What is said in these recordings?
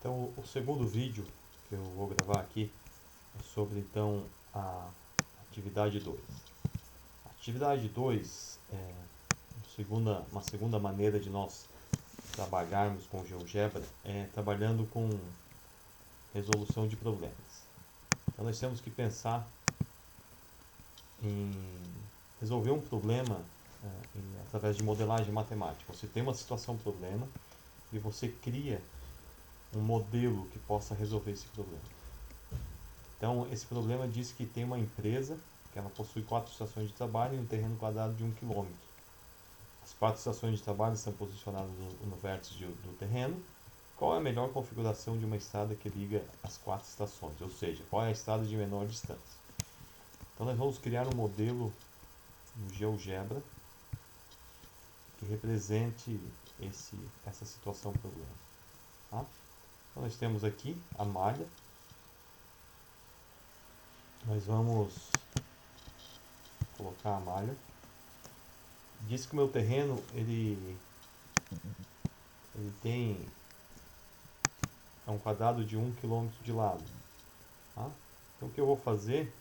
Então, o segundo vídeo que eu vou gravar aqui é sobre então a atividade 2. A atividade 2 é uma segunda maneira de nós trabalharmos com GeoGebra é trabalhando com resolução de problemas. Então, nós temos que pensar em resolver um problema através de modelagem matemática. Você tem uma situação problema e você cria um modelo que possa resolver esse problema. Então, esse problema diz que tem uma empresa que ela possui 4 estações de trabalho em um terreno quadrado de 1 km. As 4 estações de trabalho estão posicionadas no vértice do terreno. Qual é a melhor configuração de uma estrada que liga as 4 estações? Ou seja, qual é a estrada de menor distância? Então, nós vamos criar um modelo no GeoGebra que represente essa situação problema. Tá? Então, nós temos aqui a malha. Nós vamos colocar a malha. Diz que o meu terreno ele tem um quadrado de 1 km de lado. Tá? Então o que eu vou fazer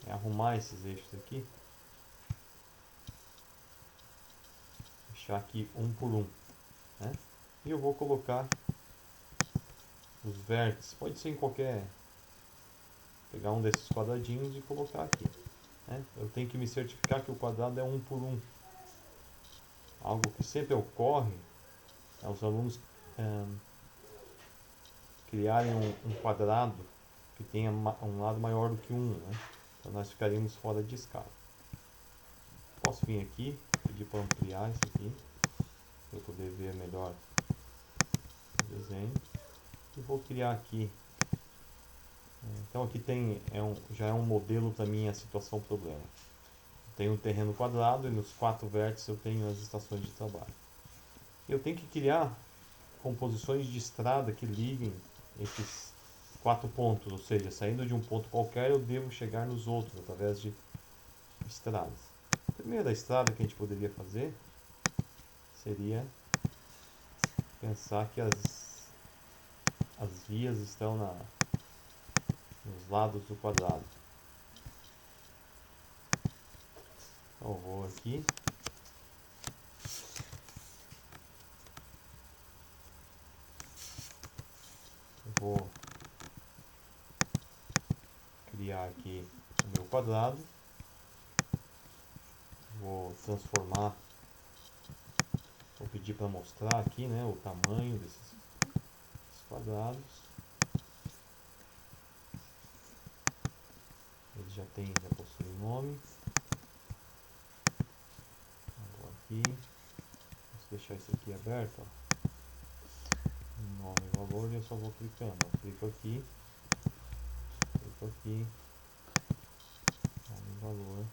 é arrumar esses eixos aqui, deixar aqui um por um, né? E eu vou colocar os vértices, pode ser em qualquer, pegar um desses quadradinhos e colocar aqui, né? Eu tenho que me certificar que o quadrado é um por um. Algo que sempre ocorre é os alunos criarem um quadrado que tenha um lado maior do que um, né? Então nós ficaríamos fora de escala. Posso vir aqui, pedir para ampliar isso aqui, para eu poder ver melhor o desenho. E vou criar aqui. Então aqui já é um modelo para minha situação problema. Tenho um terreno quadrado e nos 4 vértices eu tenho as estações de trabalho. Eu tenho que criar composições de estrada que liguem esses 4 pontos, ou seja, saindo de um ponto qualquer eu devo chegar nos outros através de estradas. A primeira estrada que a gente poderia fazer seria pensar que as vias estão nos lados do quadrado. Então eu vou aqui, vou criar aqui o meu quadrado, vou transformar, vou pedir para mostrar aqui, né, o tamanho desses quadrados. Ele já possui nome. Vou aqui, vou deixar isso aqui aberto, ó. Nome e valor, e eu só vou clicando, ó. Clico aqui, nome e valor.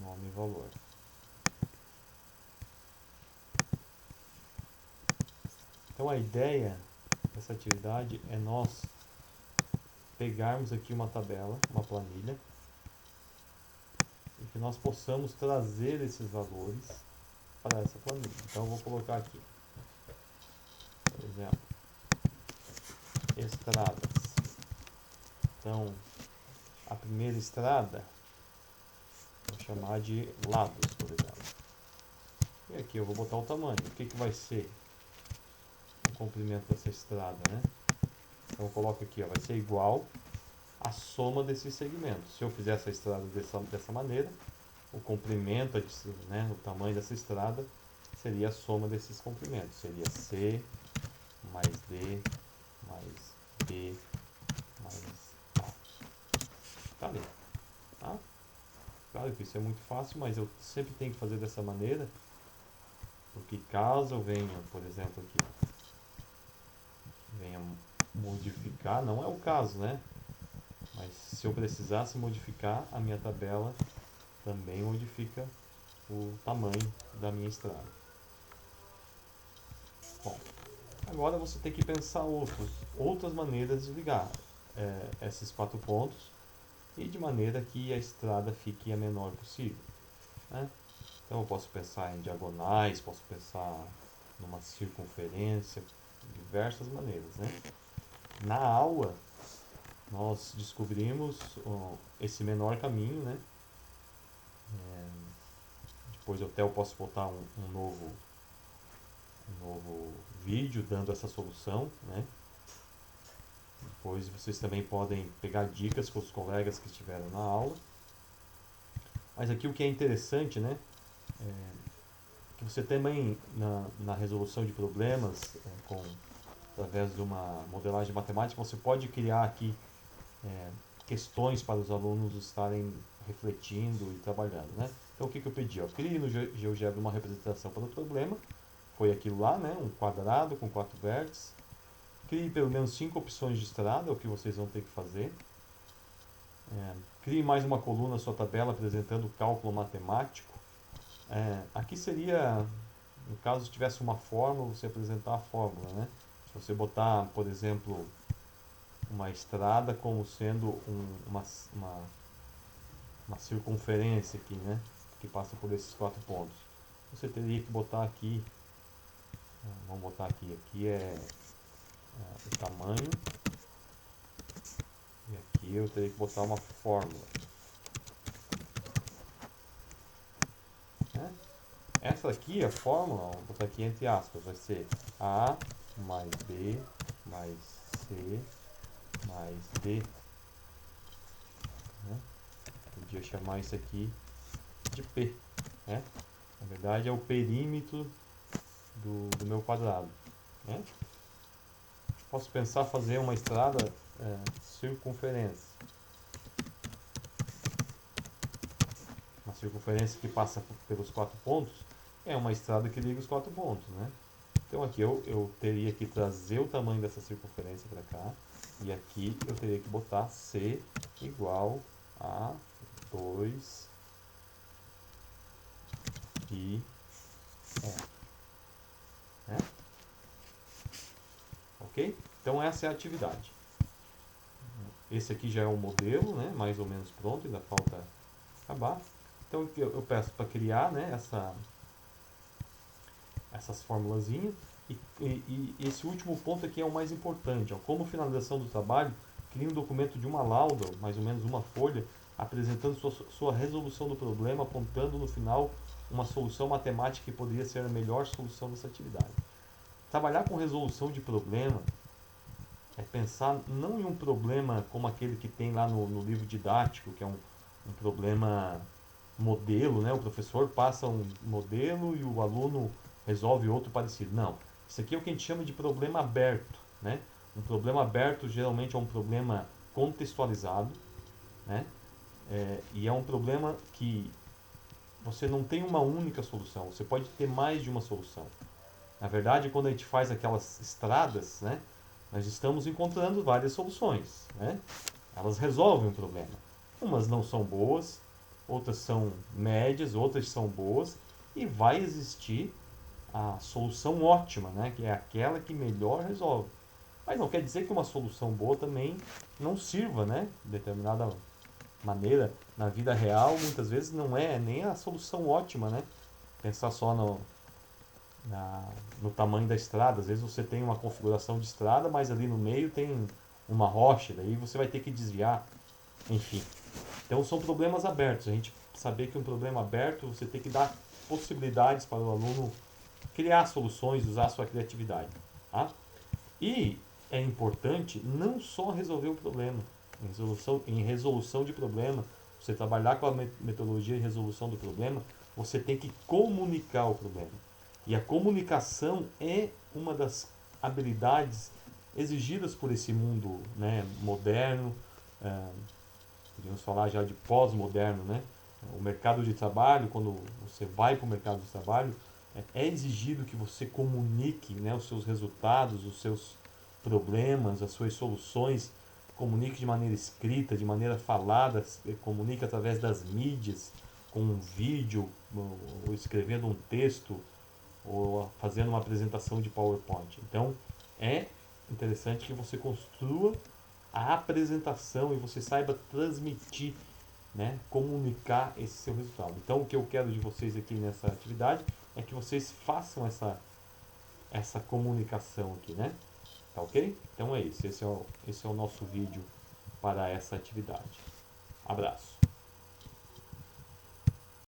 Nome e valor. Então a ideia dessa atividade é nós pegarmos aqui uma tabela, uma planilha, e que nós possamos trazer esses valores para essa planilha. Então eu vou colocar aqui, por exemplo, estradas. Então a primeira estrada vou chamar de lados, por exemplo. E aqui eu vou botar o tamanho. O que vai ser o comprimento dessa estrada, né? Então eu coloco aqui, ó, vai ser igual a soma desses segmentos. Se eu fizer essa estrada dessa maneira, o comprimento, né, o tamanho dessa estrada seria a soma desses comprimentos. Seria C mais D mais B mais A. Tá ali. Tá? Claro que isso é muito fácil, mas eu sempre tenho que fazer dessa maneira, porque caso eu venha, por exemplo, aqui, venha modificar, não é o caso, né? Mas se eu precisasse modificar, a minha tabela também modifica o tamanho da minha estrada. Bom, agora você tem que pensar outras maneiras de ligar esses 4 pontos e de maneira que a estrada fique a menor possível, né? Então eu posso pensar em diagonais, posso pensar numa circunferência, de diversas maneiras, né? Na aula nós descobrimos esse menor caminho, né? Depois eu até posso botar um novo vídeo dando essa solução, né? Depois vocês também podem pegar dicas com os colegas que estiveram na aula. Mas aqui o que é interessante, né? Que você também na resolução de problemas através de uma modelagem matemática, você pode criar aqui questões para os alunos estarem refletindo e trabalhando, né? Então o que eu pedi? Ó, crie no GeoGebra uma representação para o problema, foi aquilo lá, né? Um quadrado com 4 vértices. Crie pelo menos 5 opções de estrada, é o que vocês vão ter que fazer. Crie mais uma coluna na sua tabela apresentando o cálculo matemático. Aqui seria, no caso, se tivesse uma fórmula, você apresentar a fórmula, né? Se você botar, por exemplo, uma estrada como sendo uma circunferência aqui, né? Que passa por esses 4 pontos. Você teria que botar aqui, vamos botar aqui é o tamanho, e aqui eu teria que botar uma fórmula, né? Essa aqui, a fórmula, vou botar aqui entre aspas, vai ser A mais B mais C mais D, né? Podia chamar isso aqui de P, né? Na verdade é o perímetro do meu quadrado, né? Posso pensar fazer uma estrada circunferência. Uma circunferência que passa pelos 4 pontos é uma estrada que liga os 4 pontos, né? Então aqui eu teria que trazer o tamanho dessa circunferência para cá, e aqui eu teria que botar C igual a 2 e né? Ok? Então essa é a atividade. Esse aqui já é um modelo, né? Mais ou menos pronto, ainda falta acabar. Então eu peço para criar, né? Essas formulazinhas. E esse último ponto aqui é o mais importante. Ó. Como finalização do trabalho, crie um documento de uma lauda, mais ou menos uma folha, apresentando sua resolução do problema, apontando no final uma solução matemática que poderia ser a melhor solução dessa atividade. Trabalhar com resolução de problema é pensar não em um problema como aquele que tem lá no livro didático, que é um problema modelo, né? O professor passa um modelo e o aluno resolve outro parecido. Não, isso aqui é o que a gente chama de problema aberto, né? Um problema aberto geralmente é um problema contextualizado, né? E é um problema que você não tem uma única solução, você pode ter mais de uma solução. Na verdade, quando a gente faz aquelas estradas, né? Nós estamos encontrando várias soluções, né? Elas resolvem um problema. Umas não são boas, outras são médias, outras são boas, e vai existir a solução ótima, né? Que é aquela que melhor resolve. Mas não quer dizer que uma solução boa também não sirva, né? De determinada maneira, na vida real, muitas vezes não é nem a solução ótima, né? Pensar só no tamanho da estrada. Às vezes você tem uma configuração de estrada, mas ali no meio tem uma rocha, daí você vai ter que desviar, enfim. Então são problemas abertos. A gente saber que um problema aberto, você tem que dar possibilidades para o aluno criar soluções, usar a sua criatividade. Tá? E é importante não só resolver o problema. Em resolução de problema, você trabalhar com a metodologia de resolução do problema, você tem que comunicar o problema. E a comunicação é uma das habilidades exigidas por esse mundo, né, moderno, podemos falar já de pós-moderno, né? O mercado de trabalho, quando você vai para o mercado de trabalho, é exigido que você comunique, né, os seus resultados, os seus problemas, as suas soluções, comunique de maneira escrita, de maneira falada, comunique através das mídias, com um vídeo, ou escrevendo um texto, ou fazendo uma apresentação de PowerPoint. Então, é interessante que você construa a apresentação e você saiba transmitir, né, comunicar esse seu resultado. Então, o que eu quero de vocês aqui nessa atividade é que vocês façam essa comunicação aqui, né? Tá ok? Então é isso. Esse é o nosso vídeo para essa atividade. Abraço.